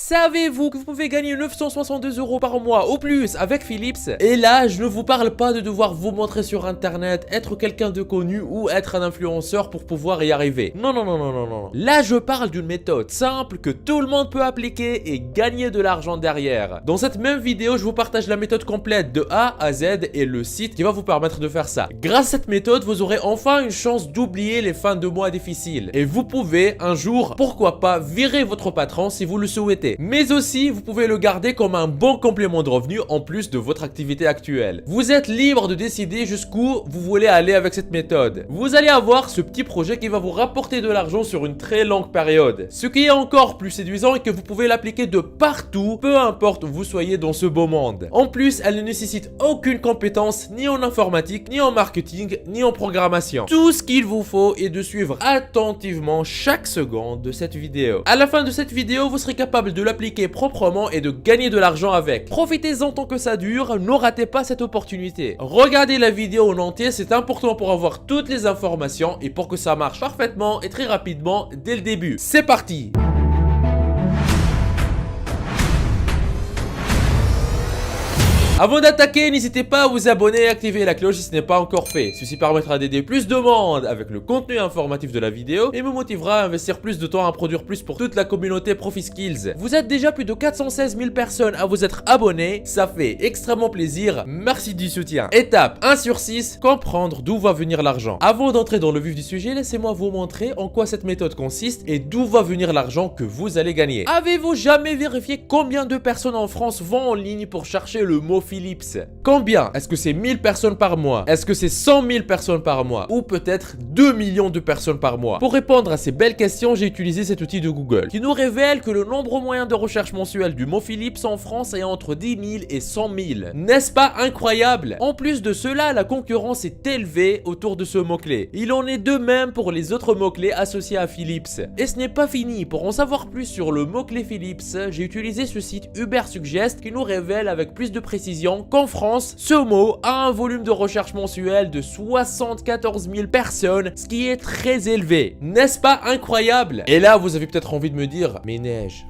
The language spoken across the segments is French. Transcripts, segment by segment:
Savez-vous que vous pouvez gagner 962 € par mois ou plus avec Philips? Et là, je ne vous parle pas de devoir vous montrer sur internet, être quelqu'un de connu ou être un influenceur pour pouvoir y arriver. Non, non, non, non, non, non. Là, je parle d'une méthode simple que tout le monde peut appliquer et gagner de l'argent derrière. Dans cette même vidéo, je vous partage la méthode complète de A à Z et le site qui va vous permettre de faire ça. Grâce à cette méthode, vous aurez enfin une chance d'oublier les fins de mois difficiles. Et vous pouvez un jour, pourquoi pas, virer votre patron si vous le souhaitez. Mais aussi, vous pouvez le garder comme un bon complément de revenu en plus de votre activité actuelle. Vous êtes libre de décider jusqu'où vous voulez aller avec cette méthode. Vous allez avoir ce petit projet qui va vous rapporter de l'argent sur une très longue période. Ce qui est encore plus séduisant est que vous pouvez l'appliquer de partout, peu importe où vous soyez dans ce beau monde. En plus, elle ne nécessite aucune compétence ni en informatique, ni en marketing, ni en programmation. Tout ce qu'il vous faut est de suivre attentivement chaque seconde de cette vidéo. À la fin de cette vidéo, vous serez capable de l'appliquer proprement et de gagner de l'argent avec. Profitez-en tant que ça dure, ne ratez pas cette opportunité. Regardez la vidéo en entier, c'est important pour avoir toutes les informations et pour que ça marche parfaitement et très rapidement dès le début. C'est parti! Avant d'attaquer, n'hésitez pas à vous abonner et activer la cloche si ce n'est pas encore fait. Ceci permettra d'aider plus de monde avec le contenu informatif de la vidéo et me motivera à investir plus de temps à produire plus pour toute la communauté ProfiSkills. Vous êtes déjà plus de 416 000 personnes à vous être abonnés, ça fait extrêmement plaisir, merci du soutien. Étape 1 sur 6, comprendre d'où va venir l'argent. Avant d'entrer dans le vif du sujet, laissez-moi vous montrer en quoi cette méthode consiste et d'où va venir l'argent que vous allez gagner. Avez-vous jamais vérifié combien de personnes en France vont en ligne pour chercher le mot Philips? Combien? Est-ce que c'est 1000 personnes par mois? Est-ce que c'est 100 000 personnes par mois? Ou peut-être 2 millions de personnes par mois? Pour répondre à ces belles questions, j'ai utilisé cet outil de Google qui nous révèle que le nombre moyen de recherche mensuel du mot Philips en France est entre 10 000 et 100 000. N'est-ce pas incroyable? En plus de cela, la concurrence est élevée autour de ce mot-clé. Il en est de même pour les autres mots-clés associés à Philips. Et ce n'est pas fini. Pour en savoir plus sur le mot-clé Philips, j'ai utilisé ce site Ubersuggest qui nous révèle avec plus de précision qu'en France, ce mot a un volume de recherche mensuel de 74 000 personnes, ce qui est très élevé. N'est-ce pas incroyable? Et là, vous avez peut-être envie de me dire, mais Neige,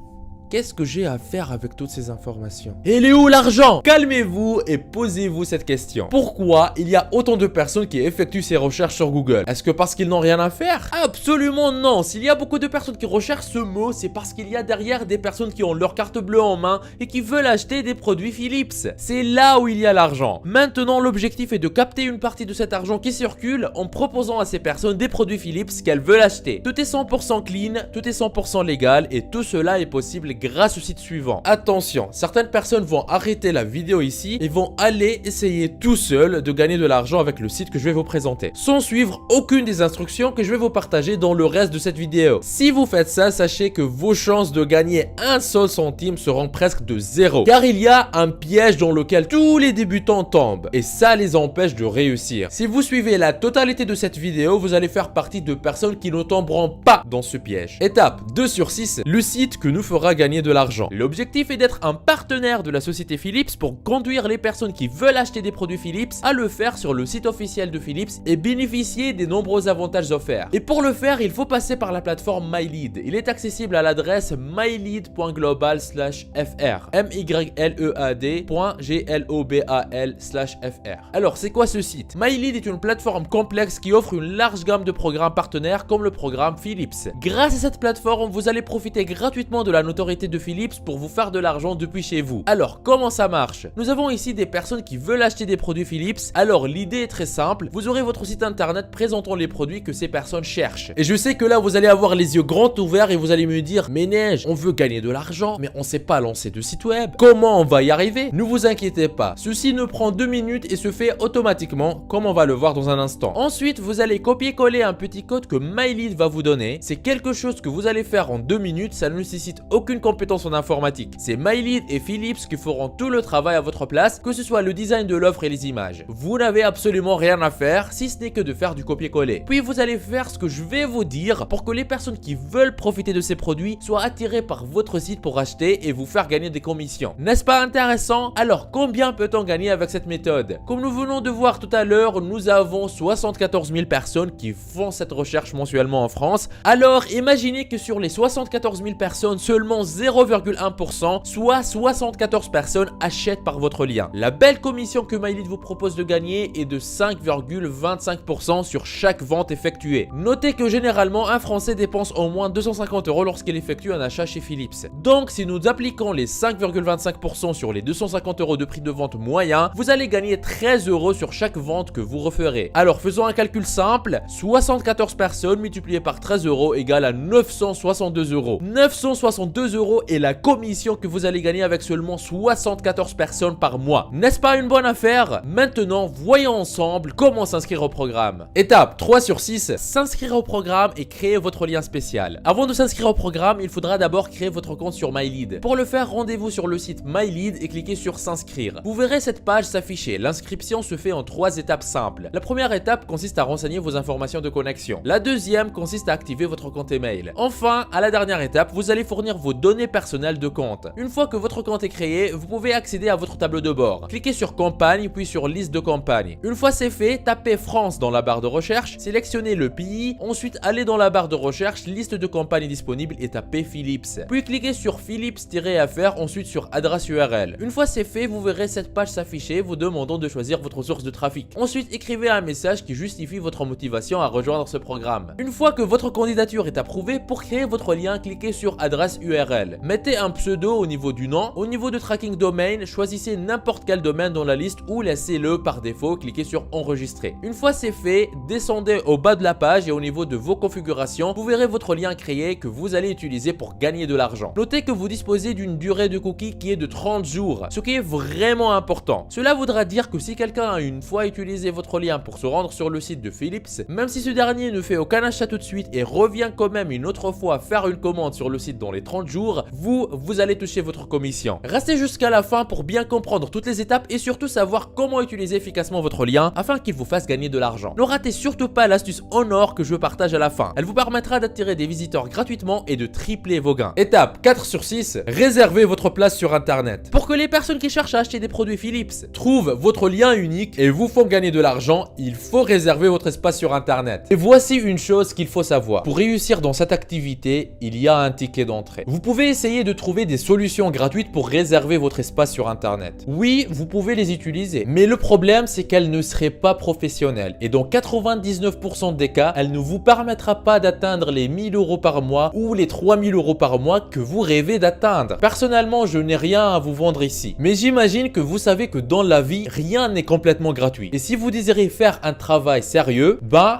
qu'est-ce que j'ai à faire avec toutes ces informations? Et il est où l'argent? Calmez-vous et posez-vous cette question. Pourquoi il y a autant de personnes qui effectuent ces recherches sur Google? Est-ce que parce qu'ils n'ont rien à faire? Absolument non. S'il y a beaucoup de personnes qui recherchent ce mot, c'est parce qu'il y a derrière des personnes qui ont leur carte bleue en main et qui veulent acheter des produits Philips. C'est là où il y a l'argent. Maintenant, l'objectif est de capter une partie de cet argent qui circule en proposant à ces personnes des produits Philips qu'elles veulent acheter. Tout est 100% clean, tout est 100% légal et tout cela est possible grâce au site suivant. Attention, certaines personnes vont arrêter la vidéo ici et vont aller essayer tout seul de gagner de l'argent avec le site que je vais vous présenter, sans suivre aucune des instructions que je vais vous partager dans le reste de cette vidéo. Si vous faites ça, sachez que vos chances de gagner un seul centime seront presque de zéro, car il y a un piège dans lequel tous les débutants tombent et ça les empêche de réussir. Si vous suivez la totalité de cette vidéo, vous allez faire partie de personnes qui ne tomberont pas dans ce piège. Étape 2 sur 6, le site que nous fera gagner de l'argent. L'objectif est d'être un partenaire de la société Philips pour conduire les personnes qui veulent acheter des produits Philips à le faire sur le site officiel de Philips et bénéficier des nombreux avantages offerts. Et pour le faire, il faut passer par la plateforme MyLead. Il est accessible à l'adresse mylead.global/fr mylead.global/fr. Alors, c'est quoi ce site? MyLead est une plateforme complexe qui offre une large gamme de programmes partenaires comme le programme Philips. Grâce à cette plateforme, vous allez profiter gratuitement de la notoriété de Philips pour vous faire de l'argent depuis chez vous. Alors, comment ça marche? Nous avons ici des personnes qui veulent acheter des produits Philips. Alors, l'idée est très simple. Vous aurez votre site internet présentant les produits que ces personnes cherchent. Et je sais que là, vous allez avoir les yeux grands ouverts et vous allez me dire, mais Neige, on veut gagner de l'argent, mais on sait pas lancer de site web. Comment on va y arriver? Ne vous inquiétez pas. Ceci ne prend 2 minutes et se fait automatiquement, comme on va le voir dans un instant. Ensuite, vous allez copier-coller un petit code que MyLead va vous donner. C'est quelque chose que vous allez faire en 2 minutes. Ça ne nécessite aucune compétence en informatique. C'est MyLead et Philips qui feront tout le travail à votre place, que ce soit le design de l'offre et les images. Vous n'avez absolument rien à faire, si ce n'est que de faire du copier-coller. Puis vous allez faire ce que je vais vous dire pour que les personnes qui veulent profiter de ces produits soient attirées par votre site pour acheter et vous faire gagner des commissions. N'est-ce pas intéressant? Alors, combien peut-on gagner avec cette méthode? Comme nous venons de voir tout à l'heure, nous avons 74 000 personnes qui font cette recherche mensuellement en France. Alors, imaginez que sur les 74 000 personnes, seulement 0,1%, soit 74 personnes achètent par votre lien. La belle commission que MyLead vous propose de gagner est de 5,25% sur chaque vente effectuée. Notez que généralement, un Français dépense au moins 250 € lorsqu'il effectue un achat chez Philips. Donc, si nous appliquons les 5,25% sur les 250 € de prix de vente moyen, vous allez gagner 13 € sur chaque vente que vous referez. Alors, faisons un calcul simple, 74 personnes multipliées par 13 € égale à 962 €. 962 € est la commission que vous allez gagner avec seulement 74 personnes par mois. N'est-ce pas une bonne affaire? Maintenant, voyons ensemble comment s'inscrire au programme. Étape 3 sur 6, s'inscrire au programme et créer votre lien spécial. Avant de s'inscrire au programme, il faudra d'abord créer votre compte sur MyLead. Pour le faire, rendez-vous sur le site MyLead et cliquez sur s'inscrire. Vous verrez cette page s'afficher. L'inscription se fait en 3 étapes simples. La première étape consiste à renseigner vos informations de connexion. La deuxième consiste à activer votre compte email. Enfin, à la dernière étape, vous allez fournir vos données personnelles de compte. Une fois que votre compte est créé, vous pouvez accéder à votre tableau de bord. Cliquez sur campagne puis sur liste de campagne. Une fois c'est fait, tapez France dans la barre de recherche, sélectionnez le pays, ensuite allez dans la barre de recherche, liste de campagnes disponibles et tapez Philips. Puis cliquez sur Philips-FR, ensuite sur adresse URL. Une fois c'est fait, vous verrez cette page s'afficher vous demandant de choisir votre source de trafic. Ensuite, écrivez un message qui justifie votre motivation à rejoindre ce programme. Une fois que votre candidature est approuvée, pour créer votre lien, cliquez sur adresse URL. Mettez un pseudo au niveau du nom. Au niveau de tracking domain, choisissez n'importe quel domaine dans la liste ou laissez-le par défaut, cliquez sur enregistrer. Une fois c'est fait, descendez au bas de la page et au niveau de vos configurations, vous verrez votre lien créé que vous allez utiliser pour gagner de l'argent. Notez que vous disposez d'une durée de cookie qui est de 30 jours, ce qui est vraiment important. Cela voudra dire que si quelqu'un a une fois utilisé votre lien pour se rendre sur le site de Philips, même si ce dernier ne fait aucun achat tout de suite et revient quand même une autre fois faire une commande sur le site dans les 30 jours, vous allez toucher votre commission. Restez jusqu'à la fin pour bien comprendre toutes les étapes et surtout savoir comment utiliser efficacement votre lien afin qu'il vous fasse gagner de l'argent. Ne ratez surtout pas l'astuce en or que je partage à la fin. Elle vous permettra d'attirer des visiteurs gratuitement et de tripler vos gains. Étape 4 sur 6, réservez votre place sur internet. Pour que les personnes qui cherchent à acheter des produits Philips trouvent votre lien unique et vous font gagner de l'argent, il faut réserver votre espace sur internet. Et voici une chose qu'il faut savoir. Pour réussir dans cette activité, il y a un ticket d'entrée. Vous pouvez essayer de trouver des solutions gratuites pour réserver votre espace sur internet. Oui, vous pouvez les utiliser, mais le problème c'est qu'elles ne seraient pas professionnelles et dans 99% des cas, elle ne vous permettra pas d'atteindre les 1000 € par mois ou les 3000 € par mois que vous rêvez d'atteindre. Personnellement, je n'ai rien à vous vendre ici, mais j'imagine que vous savez que dans la vie, rien n'est complètement gratuit. Et si vous désirez faire un travail sérieux,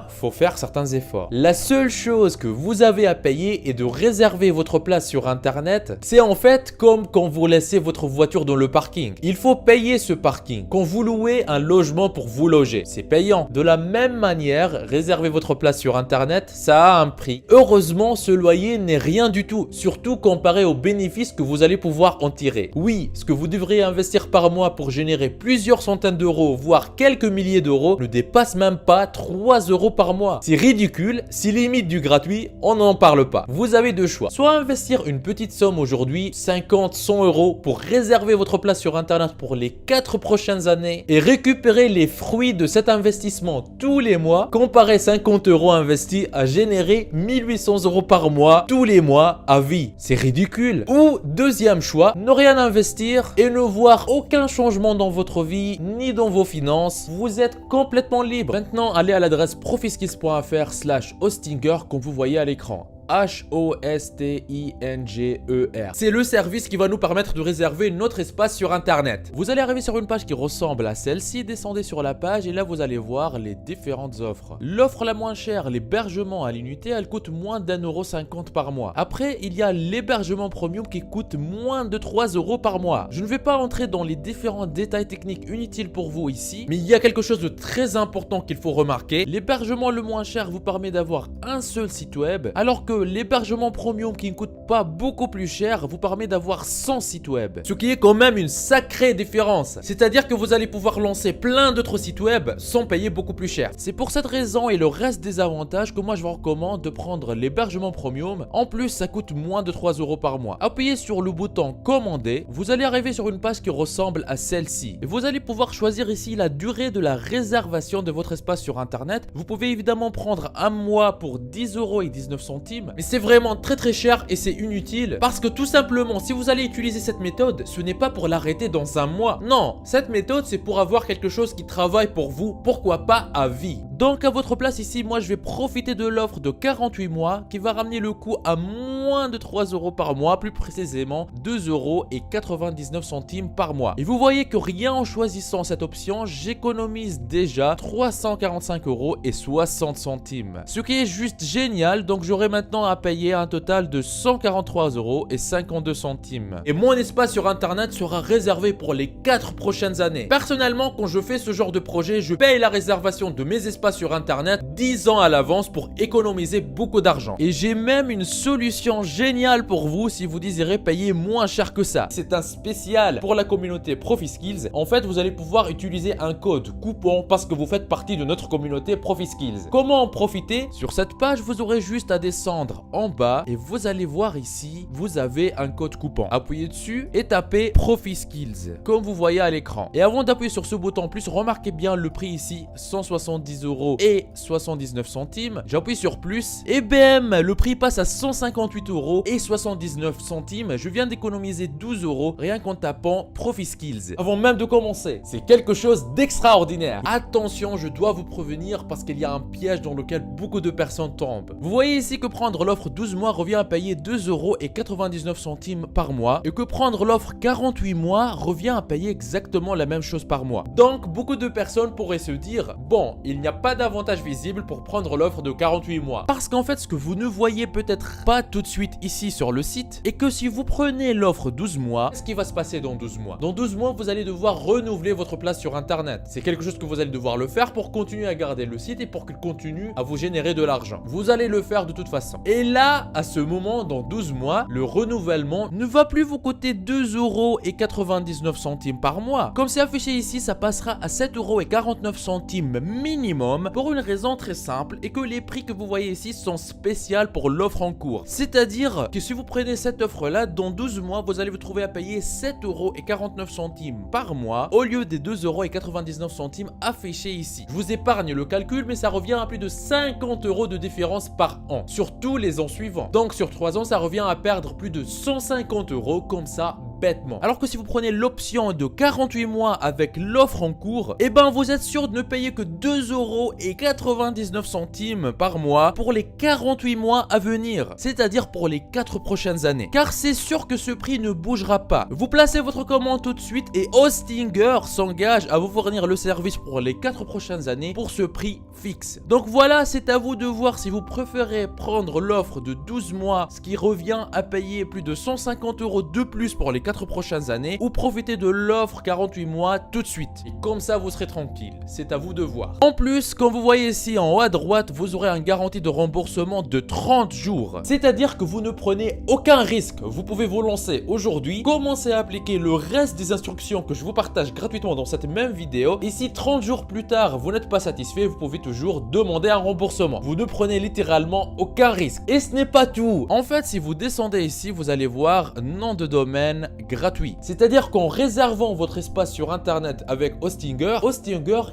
faut faire certains efforts. La seule chose que vous avez à payer est de réserver votre place sur internet. C'est en fait comme quand vous laissez votre voiture dans le parking. Il faut payer ce parking. Quand vous louez un logement pour vous loger, c'est payant. De la même manière, réserver votre place sur internet, ça a un prix. Heureusement, ce loyer n'est rien du tout, surtout comparé aux bénéfices que vous allez pouvoir en tirer. Oui, ce que vous devriez investir par mois pour générer plusieurs centaines d'euros, voire quelques milliers d'euros, ne dépasse même pas 3 € par mois. C'est ridicule, si limite du gratuit, on n'en parle pas. Vous avez deux choix. Soit investir une petite somme aujourd'hui, 50, 100 € pour réserver votre place sur internet pour les 4 prochaines années et récupérer les fruits de cet investissement tous les mois, comparer 50 € investis à générer 1800 € par mois tous les mois à vie. C'est ridicule. Ou deuxième choix, ne rien investir et ne voir aucun changement dans votre vie ni dans vos finances. Vous êtes complètement libre. Maintenant, allez à l'adresse profiskills.fr/hostinger comme vous voyez à l'écran. H-O-S-T-I-N-G-E-R. C'est le service qui va nous permettre de réserver notre espace sur internet. Vous allez arriver sur une page qui ressemble à celle-ci, descendez sur la page et là vous allez voir les différentes offres. L'offre la moins chère, l'hébergement à l'unité, elle coûte moins d'1,50 € par mois. Après, il y a l'hébergement premium qui coûte moins de 3 € par mois. Je ne vais pas entrer dans les différents détails techniques inutiles pour vous ici, mais il y a quelque chose de très important qu'il faut remarquer. L'hébergement le moins cher vous permet d'avoir un seul site web, alors que l'hébergement premium qui ne coûte pas beaucoup plus cher vous permet d'avoir 100 sites web. Ce qui est quand même une sacrée différence. C'est-à-dire que vous allez pouvoir lancer plein d'autres sites web sans payer beaucoup plus cher. C'est pour cette raison et le reste des avantages que moi je vous recommande de prendre l'hébergement premium. En plus, ça coûte moins de 3 € par mois. Appuyez sur le bouton commander. Vous allez arriver sur une page qui ressemble à celle-ci. Vous allez pouvoir choisir ici la durée de la réservation de votre espace sur internet. Vous pouvez évidemment prendre un mois pour 10,19 € centimes. Mais c'est vraiment très cher et c'est inutile parce que tout simplement, si vous allez utiliser cette méthode, ce n'est pas pour l'arrêter dans un mois. Non, cette méthode, c'est pour avoir quelque chose qui travaille pour vous, pourquoi pas à vie. Donc à votre place ici, moi je vais profiter de l'offre de 48 mois qui va ramener le coût à moins de 3 € par mois, plus précisément 2,99 € par mois. Et vous voyez que rien en choisissant cette option, j'économise déjà 345,60 €. Ce qui est juste génial, donc j'aurai maintenant à payer un total de 143,52 €. Et mon espace sur internet sera réservé pour les 4 prochaines années. Personnellement, quand je fais ce genre de projet, je paye la réservation de mes espaces sur internet 10 ans à l'avance pour économiser beaucoup d'argent. Et j'ai même une solution géniale pour vous si vous désirez payer moins cher que ça. C'est un spécial pour la communauté ProfiSkills. En fait, vous allez pouvoir utiliser un code coupon parce que vous faites partie de notre communauté ProfiSkills. Comment en profiter? Sur cette page, vous aurez juste à descendre en bas et vous allez voir ici, vous avez un code coupon. Appuyez dessus et tapez ProfiSkills comme vous voyez à l'écran. Et avant d'appuyer sur ce bouton plus, remarquez bien le prix ici, 170,79 €. J'appuie sur plus et bam, le prix passe à 158,79 €. Je viens d'économiser 12 € rien qu'en tapant ProfiSkills. Avant même de commencer, c'est quelque chose d'extraordinaire. Attention, je dois vous prévenir parce qu'il y a un piège dans lequel beaucoup de personnes tombent. Vous voyez ici que prendre l'offre 12 mois revient à payer 2,99 € par mois et que prendre l'offre 48 mois revient à payer exactement la même chose par mois. Donc, beaucoup de personnes pourraient se dire, bon, il n'y a pas d'avantage visible pour prendre l'offre de 48 mois. Parce qu'en fait, ce que vous ne voyez peut-être pas tout de suite ici sur le site est que si vous prenez l'offre 12 mois, qu'est-ce qui va se passer dans 12 mois? Dans 12 mois, vous allez devoir renouveler votre place sur internet. C'est quelque chose que vous allez devoir le faire pour continuer à garder le site et pour qu'il continue à vous générer de l'argent. Vous allez le faire de toute façon. Et là, à ce moment, dans 12 mois, le renouvellement ne va plus vous coûter 2,99 € par mois. Comme c'est affiché ici, ça passera à 7,49 € minimum pour une raison très simple et que les prix que vous voyez ici sont spéciaux pour l'offre en cours. C'est-à-dire que si vous prenez cette offre-là, dans 12 mois, vous allez vous trouver à payer 7,49 € par mois au lieu des 2,99 € affichés ici. Je vous épargne le calcul, mais ça revient à plus de 50 € de différence par an, sur tous les ans suivants. Donc sur 3 ans, ça revient à perdre plus de 150 € comme ça, bêtement. Alors que si vous prenez l'option de 48 mois avec l'offre en cours, et ben vous êtes sûr de ne payer que 2,99 € par mois pour les 48 mois à venir, c'est-à-dire pour les 4 prochaines années. Car c'est sûr que ce prix ne bougera pas. Vous placez votre commande tout de suite et Hostinger s'engage à vous fournir le service pour les 4 prochaines années pour ce prix fixe. Donc voilà, c'est à vous de voir si vous préférez prendre l'offre de 12 mois, ce qui revient à payer plus de 150 € de plus pour les 4 prochaines années, ou profiter de l'offre 48 mois tout de suite. Et comme ça, vous serez tranquille. C'est à vous de voir. En plus, comme vous voyez ici en haut à droite, vous aurez un garantie de remboursement de 30 jours. C'est-à-dire que vous ne prenez aucun risque. Vous pouvez vous lancer aujourd'hui, commencer à appliquer le reste des instructions que je vous partage gratuitement dans cette même vidéo. Et si 30 jours plus tard, vous n'êtes pas satisfait, vous pouvez toujours demander un remboursement. Vous ne prenez littéralement aucun risque. Et ce n'est pas tout. En fait, si vous descendez ici, vous allez voir nom de domaine gratuit. C'est-à-dire qu'en réservant votre espace sur internet avec Hostinger,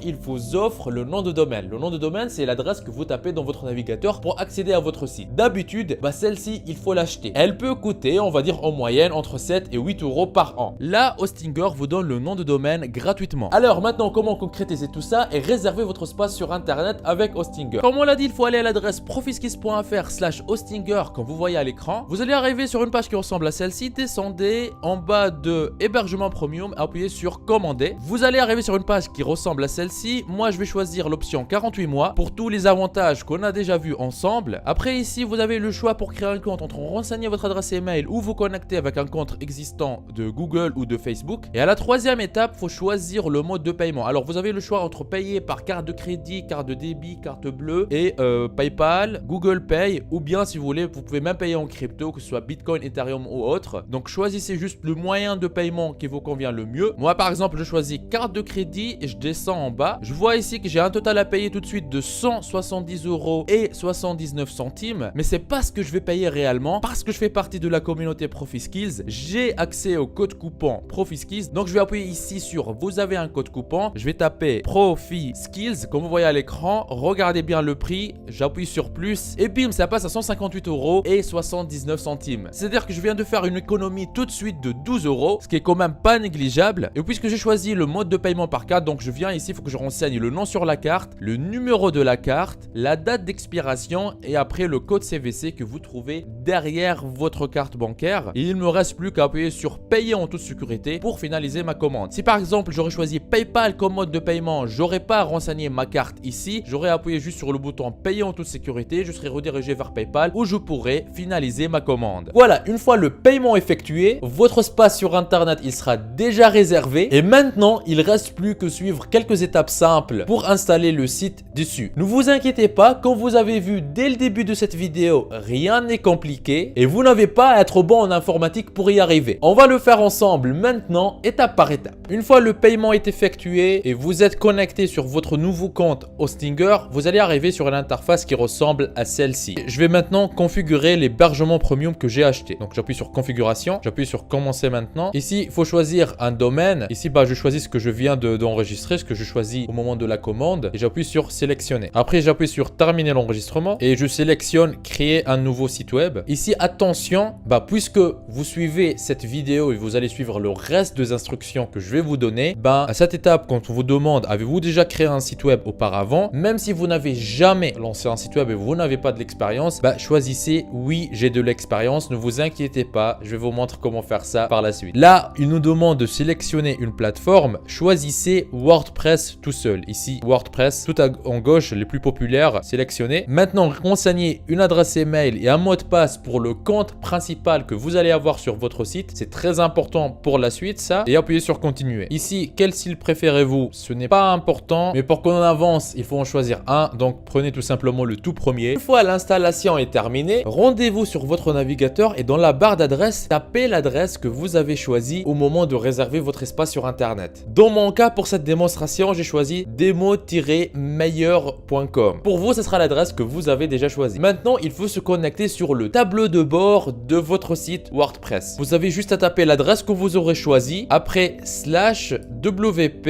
il vous offre le nom de domaine. Le nom de domaine, c'est l'adresse que vous tapez dans votre navigateur pour accéder à votre site. D'habitude, celle-ci, il faut l'acheter. Elle peut coûter, on va dire en moyenne, entre 7 et 8 € par an. Là, Hostinger vous donne le nom de domaine gratuitement. Alors maintenant, comment concrétiser tout ça et réserver votre espace sur internet avec Hostinger? Comme on l'a dit, il faut aller à l'adresse profiskills.fr/Hostinger comme vous voyez à l'écran. Vous allez arriver sur une page qui ressemble à celle-ci. Descendez en bas de hébergement premium, appuyez sur commander. Vous allez arriver sur une page qui ressemble à celle-ci. Moi, je vais choisir l'option 48 mois pour tous les avantages qu'on a déjà vus ensemble. Après, ici, vous avez le choix pour créer un compte entre renseigner votre adresse email ou vous connecter avec un compte existant de Google ou de Facebook. Et à la troisième étape, il faut choisir le mode de paiement. Alors, vous avez le choix entre payer par carte de crédit, carte de débit, carte bleue et PayPal, Google Pay, ou bien si vous voulez, vous pouvez même payer en crypto, que ce soit Bitcoin, Ethereum ou autre. Donc, choisissez juste le moyen de paiement qui vous convient le mieux. Moi par exemple je choisis carte de crédit et je descends en bas. Je vois ici que j'ai un total à payer tout de suite de 170 € et 79 centimes. Mais c'est pas ce que je vais payer réellement parce que je fais partie de la communauté ProfiSkills. J'ai accès au code coupon ProfiSkills. Donc je vais appuyer ici sur vous avez un code coupon. Je vais taper ProfiSkills comme vous voyez à l'écran. Regardez bien le prix. J'appuie sur plus et bim ça passe à 158 € et 79 centimes. C'est-à-dire que je viens de faire une économie tout de suite de 12 €, ce qui est quand même pas négligeable. Et puisque j'ai choisi le mode de paiement par carte, donc je viens ici, il faut que je renseigne le nom sur la carte, le numéro de la carte, la date d'expiration et après le code CVC que vous trouvez derrière votre carte bancaire. Et il me reste plus qu'à appuyer sur payer en toute sécurité pour finaliser ma commande. Si par exemple j'aurais choisi PayPal comme mode de paiement, j'aurais pas renseigné ma carte ici, j'aurais appuyé juste sur le bouton payer en toute sécurité, je serais redirigé vers PayPal où je pourrais finaliser ma commande. Voilà, une fois le paiement effectué, votre espace sur internet il sera déjà réservé et maintenant il reste plus que suivre quelques étapes simples pour installer le site dessus. Ne vous inquiétez pas, comme vous avez vu dès le début de cette vidéo, rien n'est compliqué et vous n'avez pas à être bon en informatique pour y arriver. On va le faire ensemble maintenant, étape par étape. Une fois le paiement est effectué et vous êtes connecté sur votre nouveau compte Hostinger, vous allez arriver sur une interface qui ressemble à celle-ci. Je vais maintenant configurer l'hébergement premium que j'ai acheté. Donc j'appuie sur configuration, j'appuie sur commencer maintenant. Ici, il faut choisir un domaine. Ici, je choisis ce que je viens d'enregistrer, ce que je choisis au moment de la commande et j'appuie sur sélectionner. Après, j'appuie sur terminer l'enregistrement et je sélectionne créer un nouveau site web. Ici, attention, puisque vous suivez cette vidéo et vous allez suivre le reste des instructions que je vais vous donner, à cette étape, quand on vous demande avez-vous déjà créé un site web auparavant, même si vous n'avez jamais lancé un site web et vous n'avez pas de l'expérience, choisissez oui, j'ai de l'expérience, ne vous inquiétez pas, je vais vous montrer comment faire ça par la suite. Là, il nous demande de sélectionner une plateforme, choisissez WordPress tout seul. Ici, WordPress, tout en gauche, les plus populaires, sélectionnez. Maintenant, renseignez une adresse email et un mot de passe pour le compte principal que vous allez avoir sur votre site. C'est très important pour la suite, ça. Et appuyez sur continuer. Ici, quel style préférez-vous? Ce n'est pas important, mais pour qu'on en avance, il faut en choisir un. Donc, prenez tout simplement le tout premier. Une fois l'installation est terminée, rendez-vous sur votre navigateur et dans la barre d'adresse, tapez l'adresse que vous avez choisie au moment de réserver votre espace sur internet. Dans mon cas, pour cette démonstration, j'ai choisi demo-meilleur.com. Pour vous, ce sera l'adresse que vous avez déjà choisie. Maintenant, il faut se connecter sur le tableau de bord de votre site WordPress. Vous avez juste à taper l'adresse que vous aurez choisie, après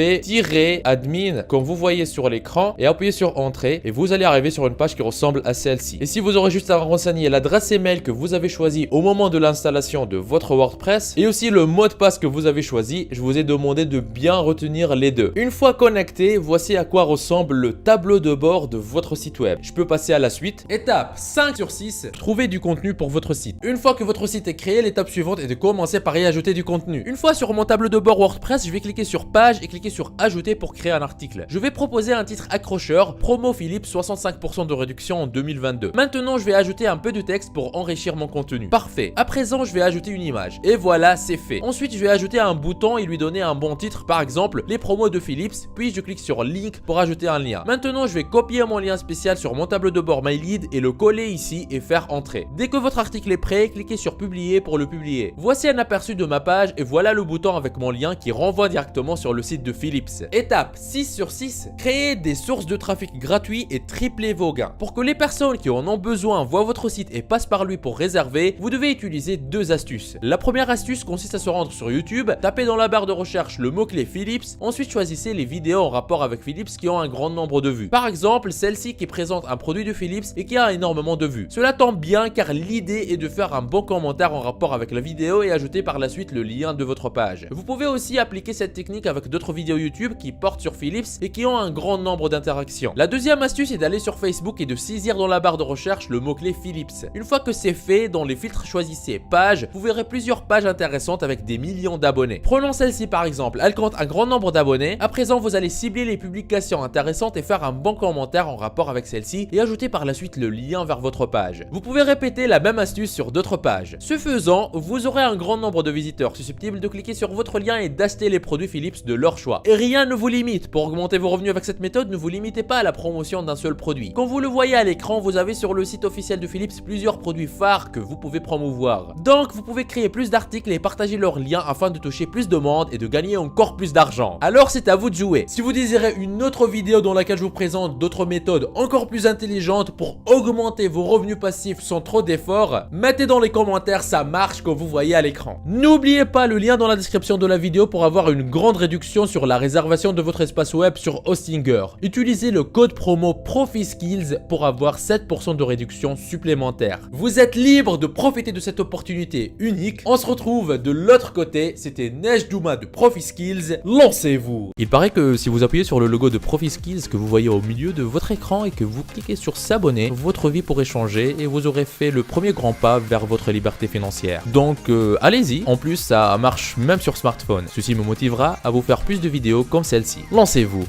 /wp-admin, comme vous voyez sur l'écran, et appuyez sur entrée et vous allez arriver sur une page qui ressemble à celle-ci. Et si vous aurez juste à renseigner l'adresse email que vous avez choisi au moment de l'installation de votre WordPress et aussi le mot de passe que vous avez choisi, je vous ai demandé de bien retenir les deux. Une fois connecté, voici à quoi ressemble le tableau de bord de votre site web. Je peux passer à la suite. Étape 5 sur 6, trouver du contenu pour votre site. Une fois que votre site est créé, l'étape suivante est de commencer par y ajouter du contenu. Une fois sur mon tableau de bord WordPress, je vais cliquer sur page et cliquer sur ajouter pour créer un article. Je vais proposer un titre accrocheur, promo Philips 65% de réduction en 2022. Maintenant, je vais ajouter un peu de texte pour enrichir mon contenu. Parfait. À présent, je vais ajouter une image. Et voilà, c'est fait. Ensuite, je vais ajouter un bouton et lui donner un bon titre, par exemple, les promos de Philips, puis je clique sur link pour ajouter un lien. Maintenant, je vais copier mon lien spécial sur mon tableau de bord MyLead et le coller ici et faire entrer. Dès que votre article est prêt, cliquez sur publier pour le publier. Voici un aperçu de ma page et voilà le bouton avec mon lien qui renvoie directement sur le site de Philips. Étape 6 sur 6, créez des sources de trafic gratuits et triplez vos gains. Pour que les personnes qui en ont besoin voient votre site et passent par lui pour réserver, vous devez utiliser deux astuces. La première astuce consiste à se rendre sur YouTube, taper dans la barre de recherche le mot-clé Philips, ensuite choisissez les vidéos en rapport avec Philips qui ont un grand nombre de vues. Par exemple, celle-ci qui présente un produit de Philips et qui a énormément de vues. Cela tombe bien car l'idée est de faire un bon commentaire en rapport avec la vidéo et ajouter par la suite le lien de votre page. Vous pouvez aussi appliquer cette technique avec d'autres vidéos YouTube qui portent sur Philips et qui ont un grand nombre d'interactions. La deuxième astuce est d'aller sur Facebook et de saisir dans la barre de recherche le mot-clé Philips. Une fois que c'est fait, dans les filtres choisissez page, vous verrez plusieurs pages intéressantes avec des millions d'abonnés. Prenons celle-ci par exemple, elle compte un grand nombre d'abonnés. À présent, vous allez cibler les publications intéressantes et faire un bon commentaire en rapport avec celle-ci et ajouter par la suite le lien vers votre page. Vous pouvez répéter la même astuce sur d'autres pages. Ce faisant, vous aurez un grand nombre de visiteurs susceptibles de cliquer sur votre lien et d'acheter les produits Philips de leur choix. Et rien ne vous limite. Pour augmenter vos revenus avec cette méthode, ne vous limitez pas à la promotion d'un seul produit. Comme vous le voyez à l'écran, vous avez sur le site officiel de Philips plusieurs produits phares que vous pouvez promouvoir. Donc, vous pouvez créer plus d'articles cliquer et partager leur lien afin de toucher plus de monde et de gagner encore plus d'argent. Alors c'est à vous de jouer. Si vous désirez une autre vidéo dans laquelle je vous présente d'autres méthodes encore plus intelligentes pour augmenter vos revenus passifs sans trop d'efforts, mettez dans les commentaires, ça marche comme vous voyez à l'écran. N'oubliez pas le lien dans la description de la vidéo pour avoir une grande réduction sur la réservation de votre espace web sur Hostinger. Utilisez le code promo ProfiSkills pour avoir 7% de réduction supplémentaire. Vous êtes libre de profiter de cette opportunité unique. On se retrouve de l'autre côté. C'était Nejdouma de ProfiSkills. Lancez-vous! Il paraît que si vous appuyez sur le logo de ProfiSkills que vous voyez au milieu de votre écran et que vous cliquez sur s'abonner, votre vie pourrait changer et vous aurez fait le premier grand pas vers votre liberté financière. Donc allez-y. En plus, ça marche même sur smartphone. Ceci me motivera à vous faire plus de vidéos comme celle-ci. Lancez-vous!